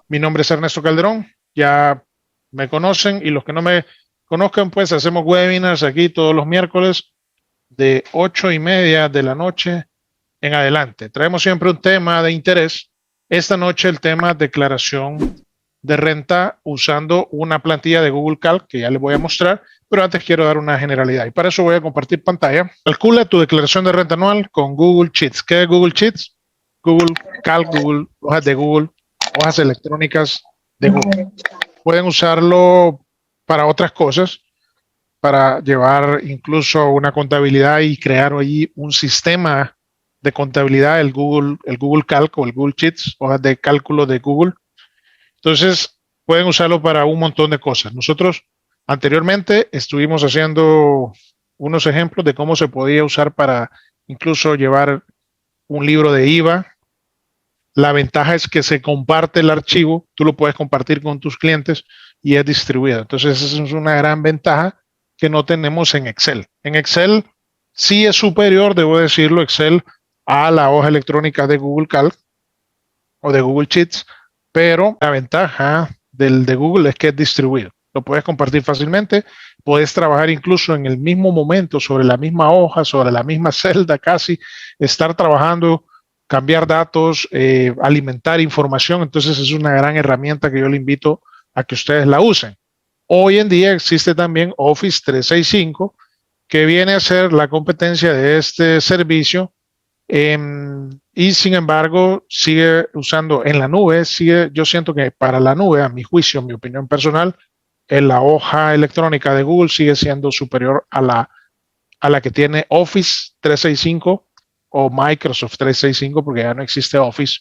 Mi nombre es Ernesto Calderón, ya me conocen y los que no me conozcan, pues hacemos webinars aquí todos los miércoles de 8:30 de la noche en adelante. Traemos siempre un tema de interés. Esta noche el tema declaración de renta usando una plantilla de Google Calc que ya les voy a mostrar, pero antes quiero dar una generalidad y para eso voy a compartir pantalla. Calcula tu declaración de renta anual con Google Sheets. ¿Qué es Google Sheets? Google Calc, Google, hojas de Google, hojas electrónicas de Google. Pueden usarlo para otras cosas, para llevar incluso una contabilidad y crear allí un sistema de contabilidad, el Google Calc o el Google Sheets, hojas de cálculo de Google. Entonces, pueden usarlo para un montón de cosas. Nosotros anteriormente estuvimos haciendo unos ejemplos de cómo se podía usar para incluso llevar un libro de IVA. La ventaja es que se comparte el archivo, tú lo puedes compartir con tus clientes y es distribuido. Entonces, esa es una gran ventaja que no tenemos en Excel. En Excel sí es superior, debo decirlo, Excel a la hoja electrónica de Google Calc o de Google Sheets, pero la ventaja del de Google es que es distribuido. Lo puedes compartir fácilmente, puedes trabajar incluso en el mismo momento sobre la misma hoja, sobre la misma celda casi, estar trabajando, cambiar datos, alimentar información. Entonces es una gran herramienta que yo le invito a que ustedes la usen. Hoy en día existe también Office 365, que viene a ser la competencia de este servicio y sin embargo sigue usando en la nube. Yo siento que para la nube, a mi juicio, mi opinión personal, en la hoja electrónica de Google sigue siendo superior a la que tiene Office 365 o Microsoft 365, porque ya no existe Office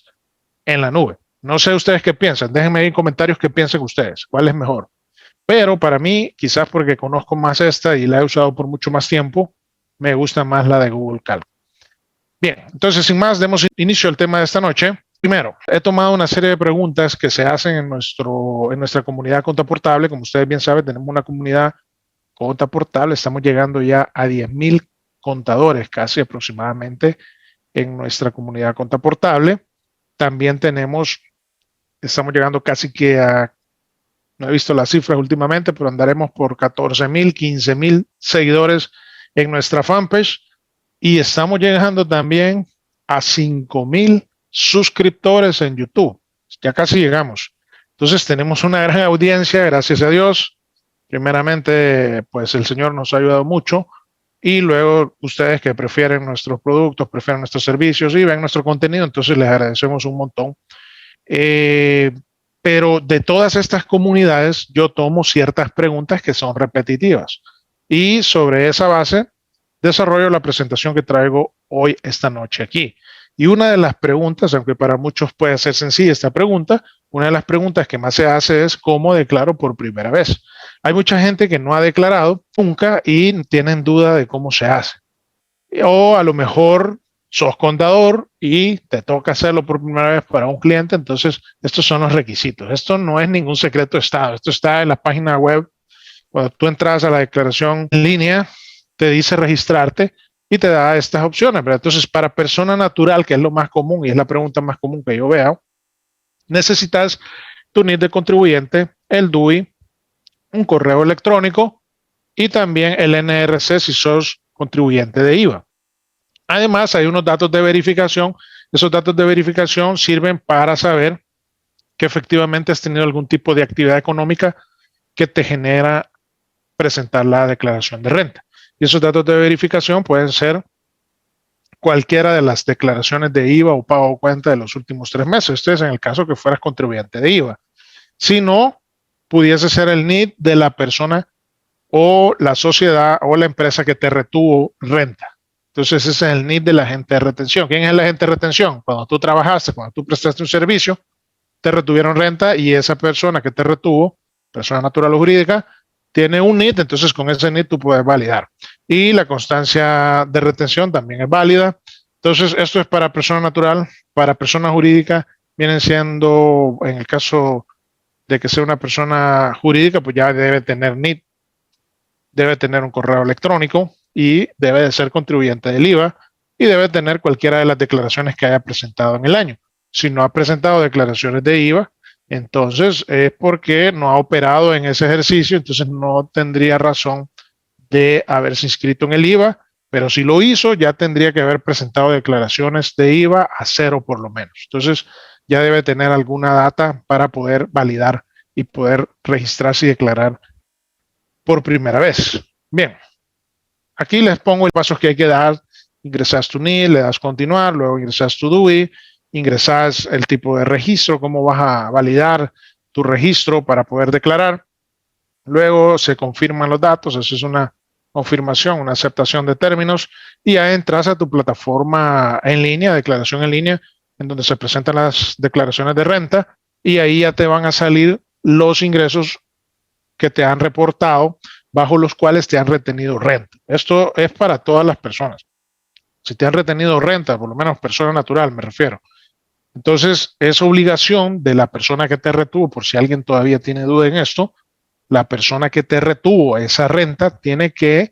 en la nube. No sé ustedes qué piensan, déjenme en comentarios qué piensan ustedes, cuál es mejor. Pero para mí, quizás porque conozco más esta y la he usado por mucho más tiempo, me gusta más la de Google Calc. Bien, entonces sin más, demos inicio al tema de esta noche. Primero, he tomado una serie de preguntas que se hacen en nuestra comunidad Contaportable. Como ustedes bien saben, tenemos una comunidad Contaportable. Estamos llegando ya a 10,000 contadores, casi aproximadamente, en nuestra comunidad Contaportable. También estamos llegando casi que no he visto las cifras últimamente, pero andaremos por 14,000, 15,000 seguidores en nuestra fanpage. Y estamos llegando también a 5,000 suscriptores en YouTube. Ya casi llegamos. Entonces tenemos una gran audiencia, gracias a Dios. Primeramente, pues el Señor nos ha ayudado mucho. Y luego ustedes que prefieren nuestros productos, prefieren nuestros servicios y ven nuestro contenido, entonces les agradecemos un montón. Pero de todas estas comunidades yo tomo ciertas preguntas que son repetitivas. Y sobre esa base desarrollo la presentación que traigo hoy, esta noche aquí. Y una de las preguntas, aunque para muchos puede ser sencilla esta pregunta, una de las preguntas que más se hace es ¿cómo declaro por primera vez? Hay mucha gente que no ha declarado nunca y tienen duda de cómo se hace. O a lo mejor sos contador y te toca hacerlo por primera vez para un cliente, entonces estos son los requisitos. Esto no es ningún secreto de Estado, esto está en la página web. Cuando tú entras a la declaración en línea, te dice registrarte y te da estas opciones, ¿verdad? Entonces, para persona natural, que es lo más común y es la pregunta más común que yo veo, necesitas tu NID de contribuyente, el DUI, un correo electrónico y también el NRC si sos contribuyente de IVA. Además, hay unos datos de verificación. Esos datos de verificación sirven para saber que efectivamente has tenido algún tipo de actividad económica que te genera presentar la declaración de renta. Y esos datos de verificación pueden ser cualquiera de las declaraciones de IVA o pago o cuenta de los últimos 3 meses. Este es en el caso que fueras contribuyente de IVA. Si no, pudiese ser el NID de la persona o la sociedad o la empresa que te retuvo renta. Entonces ese es el NID del agente de retención. ¿Quién es el agente de retención? Cuando tú trabajaste, cuando tú prestaste un servicio, te retuvieron renta y esa persona que te retuvo, persona natural o jurídica, tiene un NID, entonces con ese NID tú puedes validar. Y la constancia de retención también es válida. Entonces, esto es para persona natural. Para persona jurídica vienen siendo, en el caso de que sea una persona jurídica, pues ya debe tener NID, debe tener un correo electrónico y debe de ser contribuyente del IVA y debe tener cualquiera de las declaraciones que haya presentado en el año. Si no ha presentado declaraciones de IVA, Entonces, es porque no ha operado en ese ejercicio, entonces no tendría razón de haberse inscrito en el IVA, pero si lo hizo, ya tendría que haber presentado declaraciones de IVA a cero por lo menos. Entonces, ya debe tener alguna data para poder validar y poder registrarse y declarar por primera vez. Bien, aquí les pongo los pasos que hay que dar. Ingresas tu NIE, le das continuar, luego ingresas tu DUI, ingresas el tipo de registro, cómo vas a validar tu registro para poder declarar. Luego se confirman los datos, eso es una confirmación, una aceptación de términos, y ya entras a tu plataforma en línea, declaración en línea, en donde se presentan las declaraciones de renta, y ahí ya te van a salir los ingresos que te han reportado, bajo los cuales te han retenido renta. Esto es para todas las personas. Si te han retenido renta, por lo menos persona natural, me refiero. Entonces, es obligación de la persona que te retuvo, por si alguien todavía tiene duda en esto, la persona que te retuvo esa renta tiene que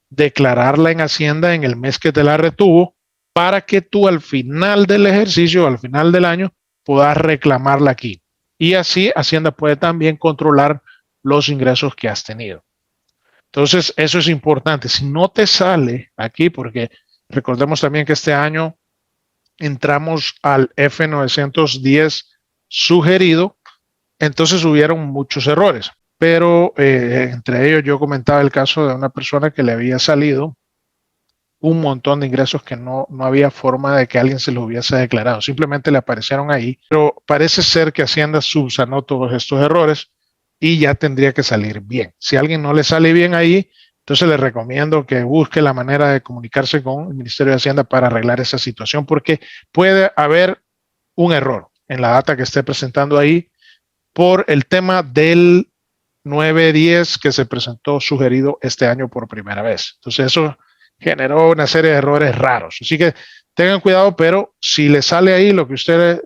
declararla en Hacienda en el mes que te la retuvo para que tú al final del ejercicio, al final del año, puedas reclamarla aquí. Y así Hacienda puede también controlar los ingresos que has tenido. Entonces, eso es importante. Si no te sale aquí, porque recordemos también que este año entramos al F910 sugerido, entonces hubieron muchos errores. Pero entre ellos yo comentaba el caso de una persona que le había salido un montón de ingresos que no había forma de que alguien se los hubiese declarado. Simplemente le aparecieron ahí. Pero parece ser que Hacienda subsanó todos estos errores y ya tendría que salir bien. Si a alguien no le sale bien ahí, entonces le recomiendo que busque la manera de comunicarse con el Ministerio de Hacienda para arreglar esa situación, porque puede haber un error en la data que esté presentando ahí por el tema del 910 que se presentó sugerido este año por primera vez. Entonces eso generó una serie de errores raros. Así que tengan cuidado, pero si le sale ahí lo que ustedes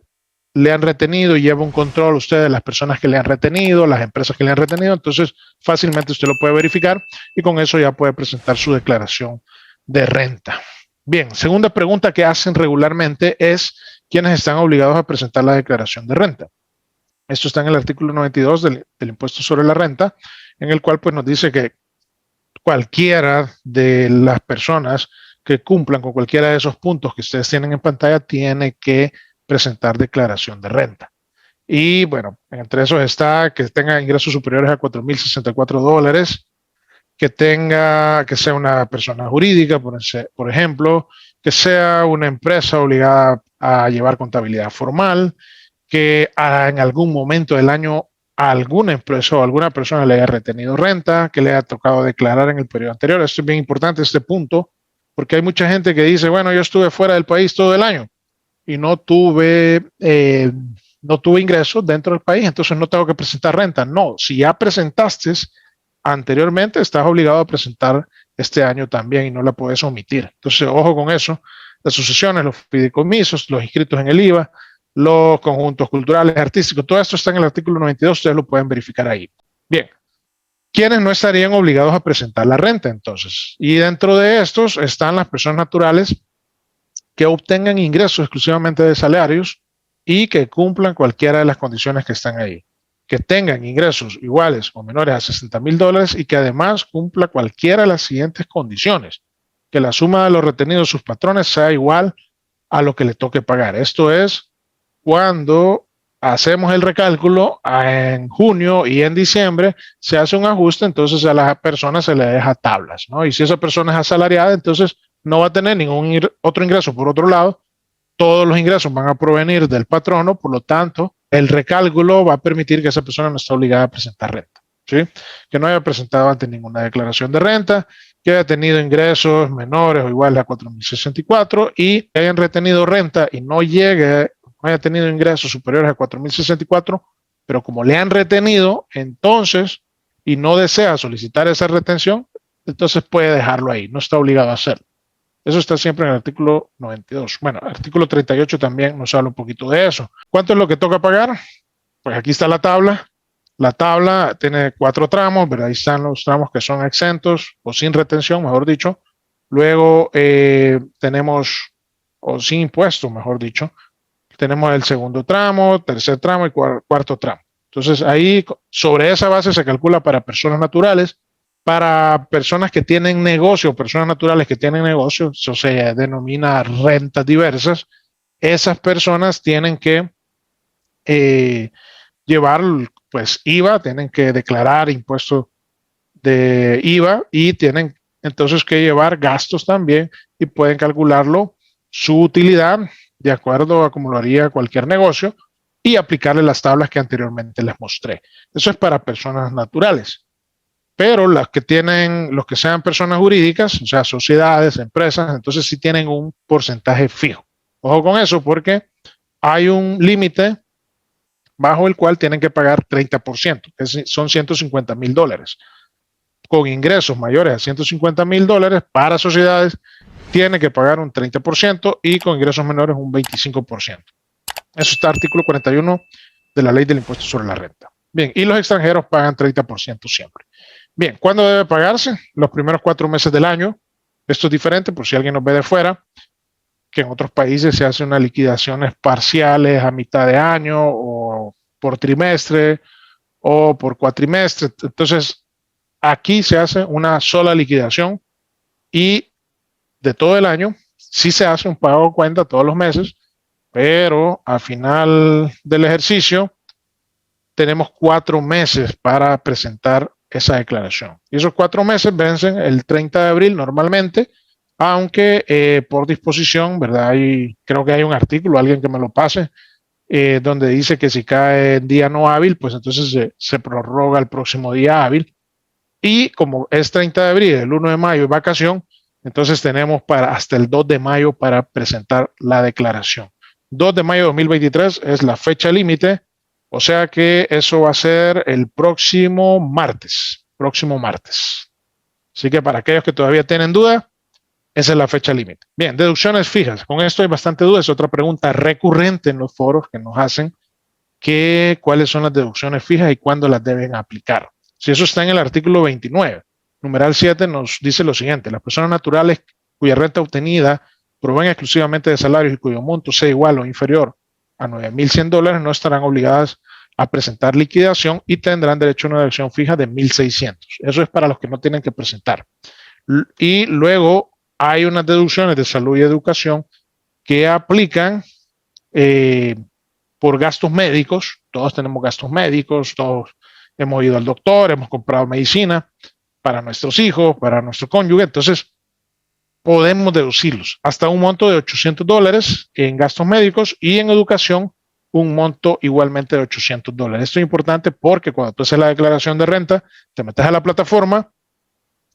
le han retenido y lleva un control ustedes, las personas que le han retenido, las empresas que le han retenido, entonces fácilmente usted lo puede verificar y con eso ya puede presentar su declaración de renta. Bien, segunda pregunta que hacen regularmente es quiénes están obligados a presentar la declaración de renta. Esto está en el artículo 92 del impuesto sobre la renta, en el cual pues nos dice que cualquiera de las personas que cumplan con cualquiera de esos puntos que ustedes tienen en pantalla tiene que presentar declaración de renta. Y bueno, entre esos está que tenga ingresos superiores a $4,064, que sea una persona jurídica, por ejemplo, que sea una empresa obligada a llevar contabilidad formal, que en algún momento del año a alguna empresa o alguna persona le haya retenido renta, que le haya tocado declarar en el periodo anterior. Esto es bien importante, este punto, porque hay mucha gente que dice, bueno, yo estuve fuera del país todo el año y no tuve ingresos dentro del país, entonces no tengo que presentar renta. No, si ya presentaste anteriormente, estás obligado a presentar este año también y no la puedes omitir. Entonces, ojo con eso. Las sucesiones, los fideicomisos, los inscritos en el IVA, los conjuntos culturales, artísticos, todo esto está en el artículo 92, ustedes lo pueden verificar ahí. Bien, ¿quiénes no estarían obligados a presentar la renta entonces? Y dentro de estos están las personas naturales que obtengan ingresos exclusivamente de salarios y que cumplan cualquiera de las condiciones que están ahí. Que tengan ingresos iguales o menores a $60,000 y que además cumpla cualquiera de las siguientes condiciones. Que la suma de los retenidos de sus patrones sea igual a lo que le toque pagar. Esto es cuando hacemos el recálculo en junio y en diciembre, se hace un ajuste, entonces a la persona se le deja tablas, ¿no? Y si esa persona es asalariada, entonces no va a tener ningún otro ingreso por otro lado, todos los ingresos van a provenir del patrono, por lo tanto, el recálculo va a permitir que esa persona no esté obligada a presentar renta, ¿sí? Que no haya presentado ante ninguna declaración de renta, que haya tenido ingresos menores o iguales a 4,064 y que hayan retenido renta y no haya tenido ingresos superiores a 4,064, pero como le han retenido, entonces, y no desea solicitar esa retención, entonces puede dejarlo ahí, no está obligado a hacerlo. Eso está siempre en el artículo 92. Bueno, el artículo 38 también nos habla un poquito de eso. ¿Cuánto es lo que toca pagar? Pues aquí está la tabla. La tabla tiene 4 tramos, ¿verdad? Ahí están los tramos que son exentos o sin retención, mejor dicho. Luego tenemos, o sin impuesto, mejor dicho. Tenemos el segundo tramo, tercer tramo y cuarto tramo. Entonces ahí sobre esa base se calcula para personas naturales, para personas que tienen negocio, personas naturales que tienen negocio, eso se denomina rentas diversas. Esas personas tienen que llevar pues IVA, tienen que declarar impuestos de IVA y tienen entonces que llevar gastos también y pueden calcularlo su utilidad de acuerdo a cómo lo haría cualquier negocio y aplicarle las tablas que anteriormente les mostré. Eso es para personas naturales. Pero los que sean personas jurídicas, o sea, sociedades, empresas, entonces sí tienen un porcentaje fijo. Ojo con eso porque hay un límite bajo el cual tienen que pagar 30%, que son $150,000. Con ingresos mayores a $150,000 para sociedades, tiene que pagar un 30% y con ingresos menores un 25%. Eso está artículo 41 de la ley del impuesto sobre la renta. Bien, y los extranjeros pagan 30% siempre. Bien, ¿cuándo debe pagarse? Los primeros 4 meses del año. Esto es diferente por si alguien nos ve de fuera, que en otros países se hacen unas liquidaciones parciales a mitad de año o por trimestre o por cuatrimestre. Entonces, aquí se hace una sola liquidación y de todo el año sí se hace un pago de cuenta todos los meses, pero al final del ejercicio tenemos 4 meses para presentar esa declaración. Y esos 4 meses vencen el 30 de abril normalmente, aunque por disposición, ¿verdad? Creo que hay un artículo, alguien que me lo pase, donde dice que si cae en día no hábil, pues entonces se prorroga el próximo día hábil. Y como es 30 de abril, el 1 de mayo es vacación, entonces tenemos hasta el 2 de mayo para presentar la declaración. 2 de mayo de 2023 es la fecha límite, o sea que eso va a ser el próximo martes. Así que para aquellos que todavía tienen duda, esa es la fecha límite. Bien, deducciones fijas. Con esto hay bastante duda. Es otra pregunta recurrente en los foros que nos hacen, cuáles son las deducciones fijas y cuándo las deben aplicar. Si eso está en el artículo 29, numeral 7 nos dice lo siguiente: las personas naturales cuya renta obtenida provenga exclusivamente de salarios y cuyo monto sea igual o inferior a $9,100 no estarán obligadas a presentar liquidación y tendrán derecho a una deducción fija de $1,600. Eso es para los que no tienen que presentar. Y luego hay unas deducciones de salud y educación que aplican por gastos médicos. Todos tenemos gastos médicos, todos hemos ido al doctor, hemos comprado medicina para nuestros hijos, para nuestro cónyuge. Entonces, podemos deducirlos hasta un monto de $800 en gastos médicos y en educación un monto igualmente de $800. Esto es importante porque cuando tú haces la declaración de renta, te metes a la plataforma,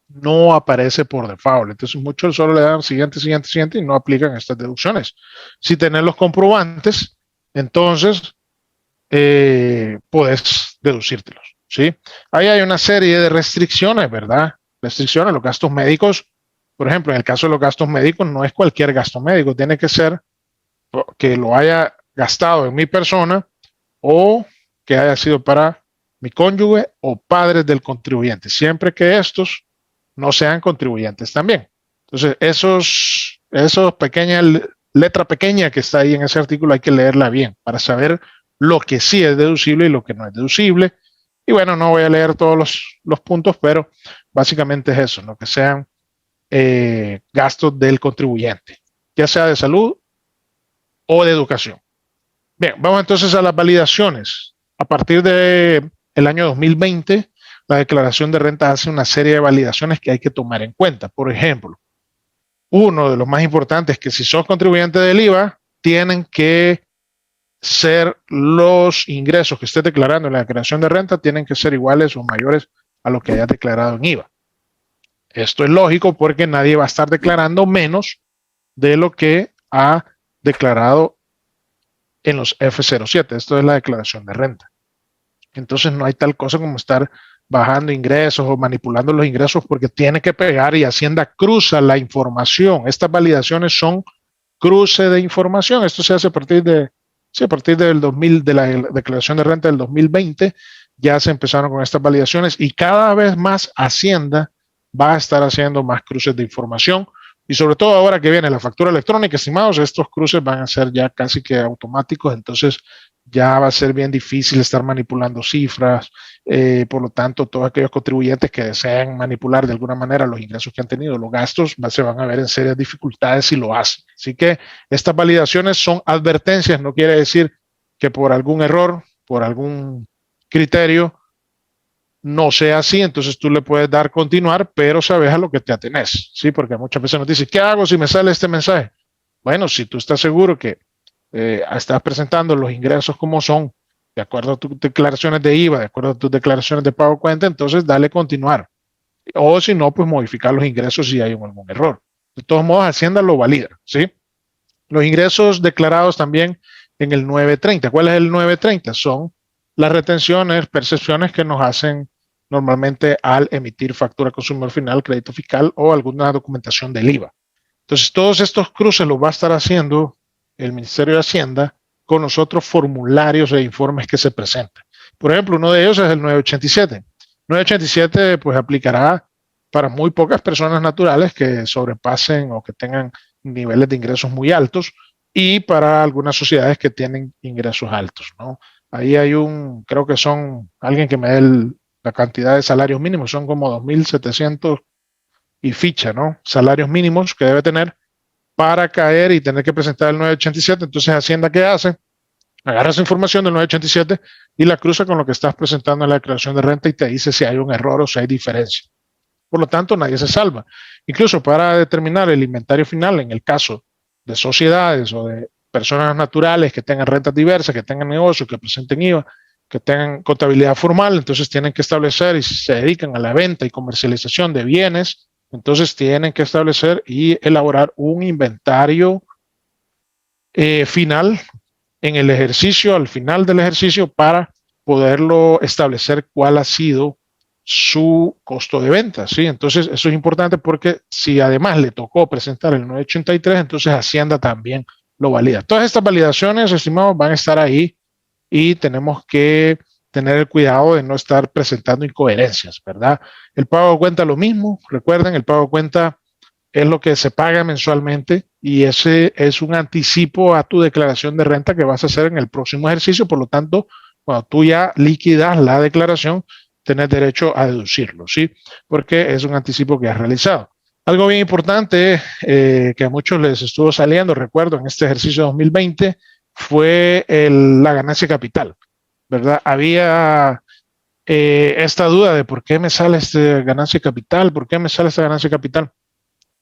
no aparece por default. Entonces, muchos solo le dan siguiente y no aplican estas deducciones. Si tenés los comprobantes, entonces puedes deducírtelos, ¿sí? Ahí hay una serie de restricciones, ¿verdad? Restricciones, los gastos médicos. Por ejemplo, en el caso de los gastos médicos, no es cualquier gasto médico, tiene que ser que lo haya gastado en mi persona o que haya sido para mi cónyuge o padres del contribuyente, siempre que estos no sean contribuyentes también. Entonces, esos pequeñas letra pequeña que está ahí en ese artículo hay que leerla bien para saber lo que sí es deducible y lo que no es deducible. Y bueno, no voy a leer todos los puntos, pero básicamente es eso, lo que sean gastos del contribuyente, ya sea de salud o de educación. Bien, vamos entonces a las validaciones. A partir del año 2020, la declaración de renta hace una serie de validaciones que hay que tomar en cuenta. Por ejemplo, uno de los más importantes es que si sos contribuyente del IVA, tienen que ser los ingresos que estés declarando en la declaración de renta, tienen que ser iguales o mayores a lo que hayas declarado en IVA. Esto es lógico porque nadie va a estar declarando menos de lo que ha declarado en los F07. Esto es la declaración de renta. Entonces no hay tal cosa como estar bajando ingresos o manipulando los ingresos porque tiene que pegar y Hacienda cruza la información. Estas validaciones son cruce de información. Esto se hace a partir del 2000, de la declaración de renta del 2020, ya se empezaron con estas validaciones y cada vez más Hacienda va a estar haciendo más cruces de información y sobre todo ahora que viene la factura electrónica, estimados, estos cruces van a ser ya casi que automáticos, entonces ya va a ser bien difícil estar manipulando cifras. Por lo tanto, todos aquellos contribuyentes que deseen manipular de alguna manera los ingresos que han tenido, los gastos, se van a ver en serias dificultades si lo hacen. Así que estas validaciones son advertencias, no quiere decir que por algún error, por algún criterio, no sea así, entonces tú le puedes dar continuar, pero sabes a lo que te atenés, ¿sí? Porque muchas veces nos dicen, ¿qué hago si me sale este mensaje? Bueno, si tú estás seguro que estás presentando los ingresos como son, de acuerdo a tus declaraciones de IVA, de acuerdo a tus declaraciones de pago cuenta, entonces dale continuar. O si no, pues modificar los ingresos si hay algún error. De todos modos, Hacienda lo valida, ¿sí? Los ingresos declarados también en el 930. ¿Cuál es el 930? Son las retenciones, percepciones que nos hacen normalmente al emitir factura consumidor final, crédito fiscal o alguna documentación del IVA. Entonces, todos estos cruces los va a estar haciendo el Ministerio de Hacienda con los otros formularios e informes que se presentan. Por ejemplo, uno de ellos es el 987. 987 pues aplicará para muy pocas personas naturales que sobrepasen o que tengan niveles de ingresos muy altos y para algunas sociedades que tienen ingresos altos, ¿no? Ahí hay creo que son, alguien que me dé la cantidad de salarios mínimos, son como 2.700 y ficha, ¿no? Salarios mínimos que debe tener para caer y tener que presentar el 987. Entonces, Hacienda, ¿qué hace? Agarra esa información del 987 y la cruza con lo que estás presentando en la declaración de renta y te dice si hay un error o si hay diferencia. Por lo tanto, nadie se salva. Incluso para determinar el inventario final, en el caso de sociedades o de personas naturales que tengan rentas diversas, que tengan negocios, que presenten IVA, que tengan contabilidad formal, entonces tienen que establecer y si se dedican a la venta y comercialización de bienes, entonces tienen que establecer y elaborar un inventario final en el ejercicio, al final del ejercicio, para poderlo establecer cuál ha sido su costo de venta, ¿sí? Entonces, eso es importante porque si además le tocó presentar el 983, entonces Hacienda también lo valida. Todas estas validaciones, estimados, van a estar ahí y tenemos que tener el cuidado de no estar presentando incoherencias, ¿verdad? El pago de cuenta lo mismo, recuerden, el pago de cuenta es lo que se paga mensualmente y ese es un anticipo a tu declaración de renta que vas a hacer en el próximo ejercicio. Por lo tanto, cuando tú ya liquidas la declaración, tenés derecho a deducirlo, ¿sí? Porque es un anticipo que has realizado. Algo bien importante que a muchos les estuvo saliendo, recuerdo, en este ejercicio 2020, fue la ganancia capital, ¿verdad? Había esta duda de por qué me sale esta ganancia capital, por qué me sale esta ganancia capital.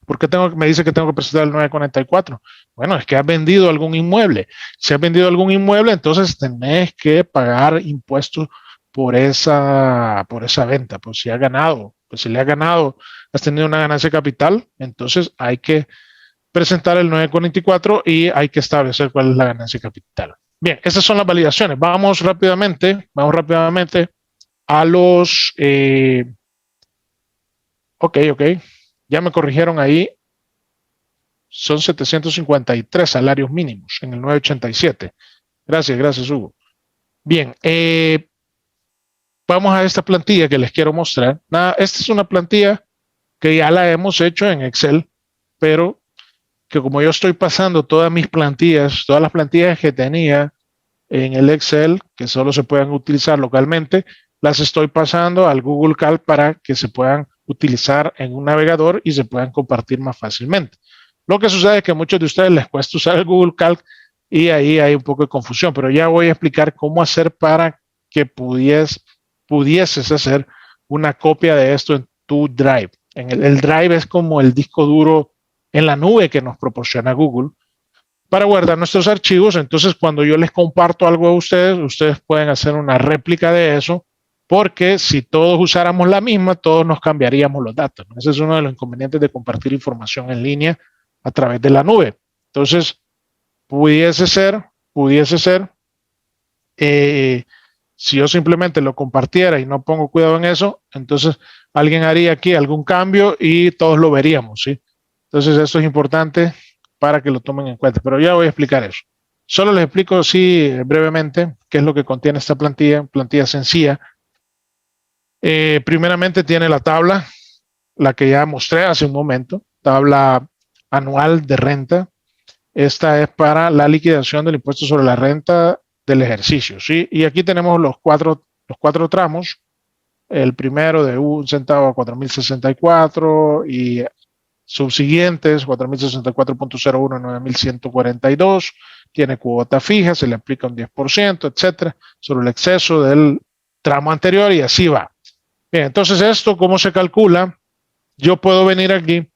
¿Por qué me dice que tengo que presentar el 944? Bueno, es que has vendido algún inmueble. Si has vendido algún inmueble, entonces tenés que pagar impuestos por esa venta. Pues si has ganado, pues si le has ganado, has tenido una ganancia de capital, entonces hay que presentar el 944 y hay que establecer cuál es la ganancia de capital. Bien, esas son las validaciones. Vamos rápidamente a los... ok. Ya me corrigieron ahí, son 753 salarios mínimos en el 987. Gracias, Hugo. Bien, vamos a esta plantilla que les quiero mostrar. Esta es una plantilla que ya la hemos hecho en Excel, pero que como yo estoy pasando todas mis plantillas, todas las plantillas que tenía en el Excel, que solo se puedan utilizar localmente, las estoy pasando al Google Calc para que se puedan utilizar en un navegador y se puedan compartir más fácilmente. Lo que sucede es que a muchos de ustedes les cuesta usar el Google Calc y ahí hay un poco de confusión, pero ya voy a explicar cómo hacer para que pudieses hacer una copia de esto en tu Drive. El Drive es como el disco duro en la nube que nos proporciona Google para guardar nuestros archivos. Entonces, cuando yo les comparto algo a ustedes, ustedes pueden hacer una réplica de eso, porque si todos usáramos la misma, todos nos cambiaríamos los datos. Ese es uno de los inconvenientes de compartir información en línea a través de la nube. Entonces, pudiese ser, si yo simplemente lo compartiera y no pongo cuidado en eso, entonces alguien haría aquí algún cambio y todos lo veríamos, ¿sí? Entonces, eso es importante para que lo tomen en cuenta, pero ya voy a explicar eso. Solo les explico así brevemente qué es lo que contiene esta plantilla sencilla. Primeramente tiene la tabla, la que ya mostré hace un momento, tabla anual de renta. Esta es para la liquidación del impuesto sobre la renta del ejercicio, ¿sí? Y aquí tenemos los cuatro tramos. El primero de 1 centavo a 4.064 y subsiguientes 4.064.01 a 9.142. Tiene cuota fija, se le aplica un 10%, etcétera, sobre el exceso del tramo anterior y así va. Bien, entonces esto, ¿cómo se calcula? Yo puedo venir aquí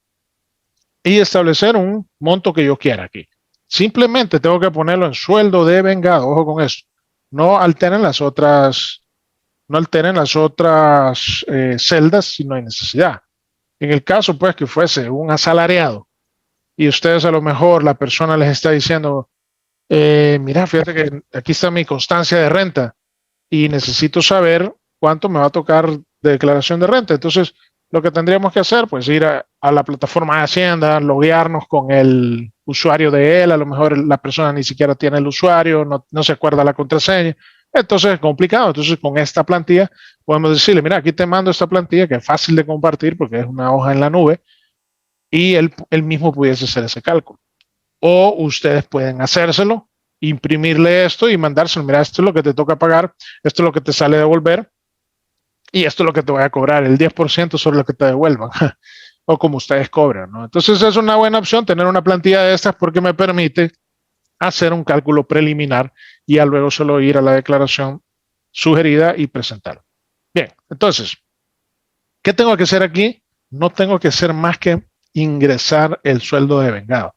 y establecer un monto que yo quiera aquí. Simplemente tengo que ponerlo en sueldo de vengado. Ojo con esto. No alteren las otras, no alteren las otras celdas si no hay necesidad. En el caso, pues, que fuese un asalariado y ustedes a lo mejor la persona les está diciendo, mira, fíjate que aquí está mi constancia de renta y necesito saber cuánto me va a tocar de declaración de renta. Entonces, lo que tendríamos que hacer, pues ir a la plataforma de Hacienda, loguearnos con el usuario de él, a lo mejor la persona ni siquiera tiene el usuario, no se acuerda la contraseña. Entonces es complicado. Entonces con esta plantilla podemos decirle, mira, aquí te mando esta plantilla que es fácil de compartir porque es una hoja en la nube y él mismo pudiese hacer ese cálculo. O ustedes pueden hacérselo, imprimirle esto y mandárselo. Mira, esto es lo que te toca pagar, esto es lo que te sale a devolver y esto es lo que te voy a cobrar, el 10% sobre lo que te devuelvan o como ustedes cobran, ¿no? Entonces es una buena opción tener una plantilla de estas porque me permite hacer un cálculo preliminar y ya luego solo ir a la declaración sugerida y presentar. Bien, entonces, ¿qué tengo que hacer aquí? No tengo que hacer más que ingresar el sueldo de vengado.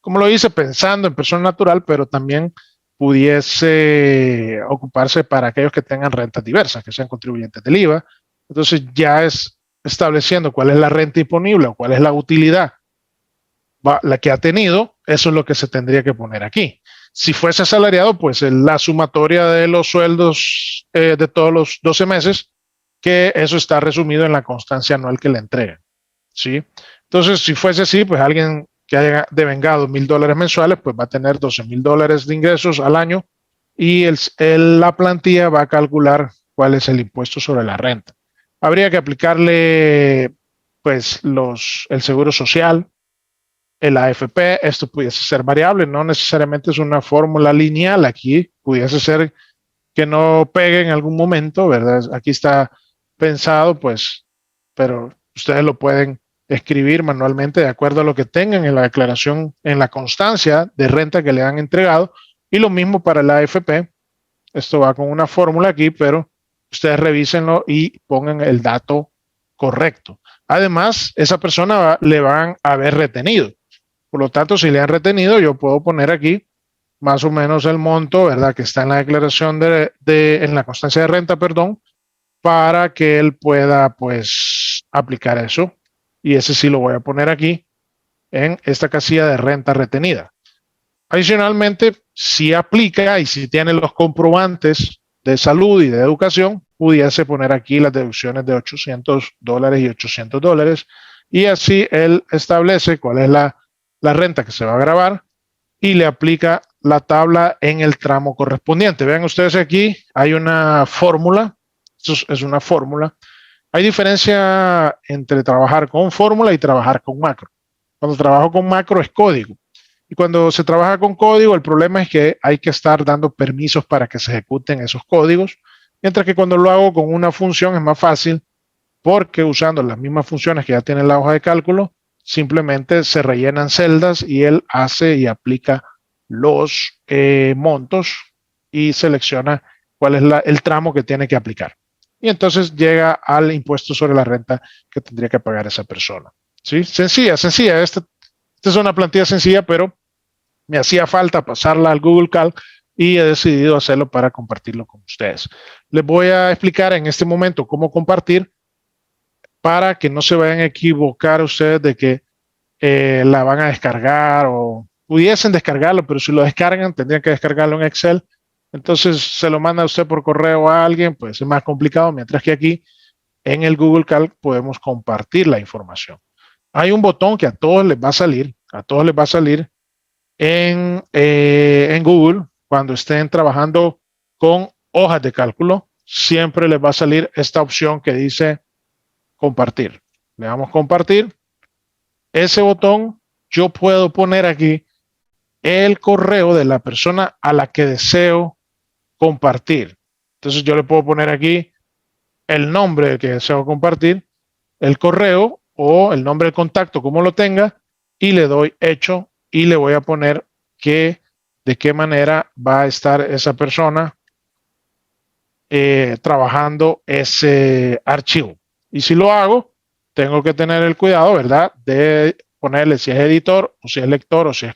Como lo hice pensando en persona natural, pero también pudiese ocuparse para aquellos que tengan rentas diversas, que sean contribuyentes del IVA. Entonces ya es estableciendo cuál es la renta disponible o cuál es la utilidad la que ha tenido, eso es lo que se tendría que poner aquí. Si fuese asalariado, pues la sumatoria de los sueldos de todos los 12 meses, que eso está resumido en la constancia anual que le entregan. ¿Sí? Entonces, si fuese así, pues alguien que haya devengado $1,000 mensuales, pues va a tener $12,000 de ingresos al año y la plantilla va a calcular cuál es el impuesto sobre la renta. Habría que aplicarle pues el seguro social, el AFP, esto pudiese ser variable, no necesariamente es una fórmula lineal, aquí pudiese ser que no pegue en algún momento, ¿verdad? Aquí está pensado, pues, pero ustedes lo pueden escribir manualmente de acuerdo a lo que tengan en la declaración, en la constancia de renta que le han entregado, y lo mismo para la AFP. Esto va con una fórmula aquí, pero ustedes revísenlo y pongan el dato correcto. Además, esa persona le van a haber retenido. Por lo tanto, si le han retenido, yo puedo poner aquí más o menos el monto, ¿verdad? Que está en la declaración en la constancia de renta, perdón, para que él pueda, pues, aplicar eso. Y ese sí lo voy a poner aquí en esta casilla de renta retenida. Adicionalmente, si aplica y si tiene los comprobantes de salud y de educación, pudiese poner aquí las deducciones de $800 y $800. Y así él establece cuál es la renta que se va a grabar y le aplica la tabla en el tramo correspondiente. Vean ustedes aquí, hay una fórmula. Esto es una fórmula. Hay diferencia entre trabajar con fórmula y trabajar con macro. Cuando trabajo con macro es código. Y cuando se trabaja con código, el problema es que hay que estar dando permisos para que se ejecuten esos códigos, mientras que cuando lo hago con una función es más fácil porque usando las mismas funciones que ya tiene la hoja de cálculo, simplemente se rellenan celdas y él hace y aplica los montos y selecciona cuál es el tramo que tiene que aplicar. Y entonces llega al impuesto sobre la renta que tendría que pagar esa persona. ¿Sí? Sencilla. Esta es una plantilla sencilla, pero me hacía falta pasarla al Google Calc y he decidido hacerlo para compartirlo con ustedes. Les voy a explicar en este momento cómo compartir para que no se vayan a equivocar ustedes de que la van a descargar o pudiesen descargarlo, pero si lo descargan tendrían que descargarlo en Excel. Entonces se lo manda usted por correo a alguien, pues es más complicado, mientras que aquí en el Google Calc podemos compartir la información. Hay un botón que a todos les va a salir en Google cuando estén trabajando con hojas de cálculo. Siempre les va a salir esta opción que dice compartir. Le damos compartir. Ese botón yo puedo poner aquí el correo de la persona a la que deseo compartir. Entonces yo le puedo poner aquí el nombre que deseo compartir, el correo o el nombre de contacto como lo tenga y le doy hecho y le voy a poner que de qué manera va a estar esa persona trabajando ese archivo. Y si lo hago, tengo que tener el cuidado, ¿verdad?, de ponerle si es editor o si es lector o si es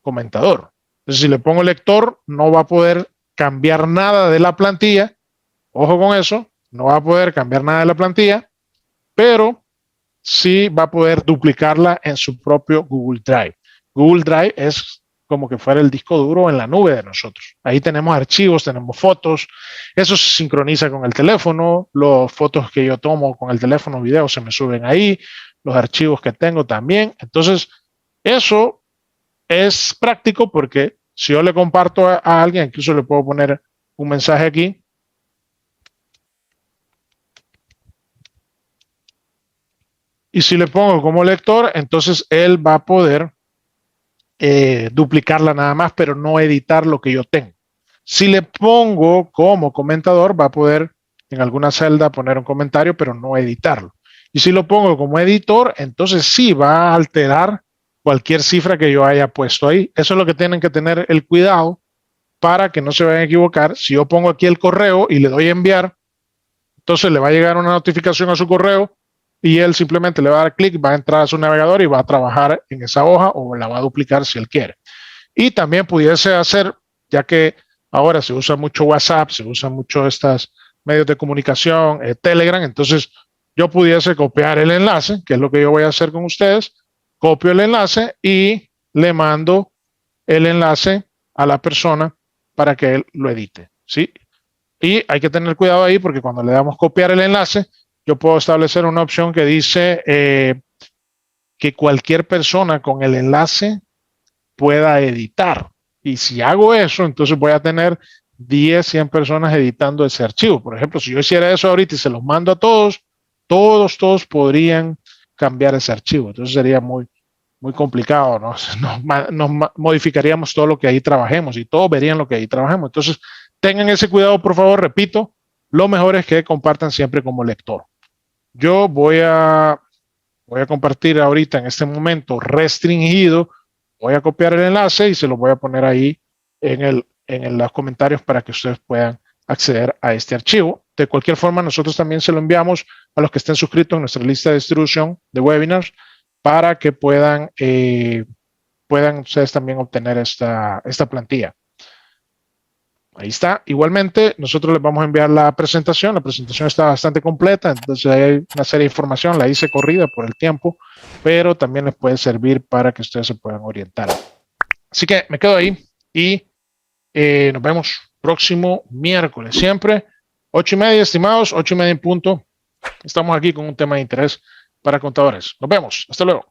comentador. Entonces, si le pongo lector, no va a poder cambiar nada de la plantilla. Ojo con eso, no va a poder cambiar nada de la plantilla, pero sí va a poder duplicarla en su propio Google Drive. Google Drive es como que fuera el disco duro en la nube de nosotros. Ahí tenemos archivos, tenemos fotos, eso se sincroniza con el teléfono, las fotos que yo tomo con el teléfono, videos se me suben ahí, los archivos que tengo también. Entonces, eso es práctico porque si yo le comparto a alguien, incluso le puedo poner un mensaje aquí. Y si le pongo como lector, entonces él va a poder duplicarla nada más, pero no editar lo que yo tengo. Si le pongo como comentador, va a poder en alguna celda poner un comentario, pero no editarlo. Y si lo pongo como editor, entonces sí va a alterar cualquier cifra que yo haya puesto ahí. Eso es lo que tienen que tener el cuidado para que no se vayan a equivocar. Si yo pongo aquí el correo y le doy a enviar, entonces le va a llegar una notificación a su correo y él simplemente le va a dar clic, va a entrar a su navegador y va a trabajar en esa hoja o la va a duplicar si él quiere. Y también pudiese hacer, ya que ahora se usa mucho WhatsApp, se usa mucho estos medios de comunicación, Telegram, entonces yo pudiese copiar el enlace, que es lo que yo voy a hacer con ustedes, copio el enlace y le mando el enlace a la persona para que él lo edite, ¿sí? Y hay que tener cuidado ahí porque cuando le damos copiar el enlace, yo puedo establecer una opción que dice que cualquier persona con el enlace pueda editar. Y si hago eso, entonces voy a tener 10, 100 personas editando ese archivo. Por ejemplo, si yo hiciera eso ahorita y se los mando a todos, todos podrían cambiar ese archivo. Entonces sería muy complicado, ¿no? Nos modificaríamos todo lo que ahí trabajemos y todos verían lo que ahí trabajemos. Entonces, tengan ese cuidado, por favor, repito, lo mejor es que compartan siempre como lector. Yo voy a compartir ahorita en este momento restringido, voy a copiar el enlace y se lo voy a poner ahí en los comentarios para que ustedes puedan acceder a este archivo. De cualquier forma, nosotros también se lo enviamos a los que estén suscritos en nuestra lista de distribución de webinars para que puedan ustedes también obtener esta plantilla. Ahí está. Igualmente, nosotros les vamos a enviar la presentación. La presentación está bastante completa, entonces hay una serie de información. La hice corrida por el tiempo, pero también les puede servir para que ustedes se puedan orientar. Así que me quedo ahí y nos vemos próximo miércoles. Siempre 8:30, estimados, 8:30 en punto. Estamos aquí con un tema de interés para contadores. Nos vemos. Hasta luego.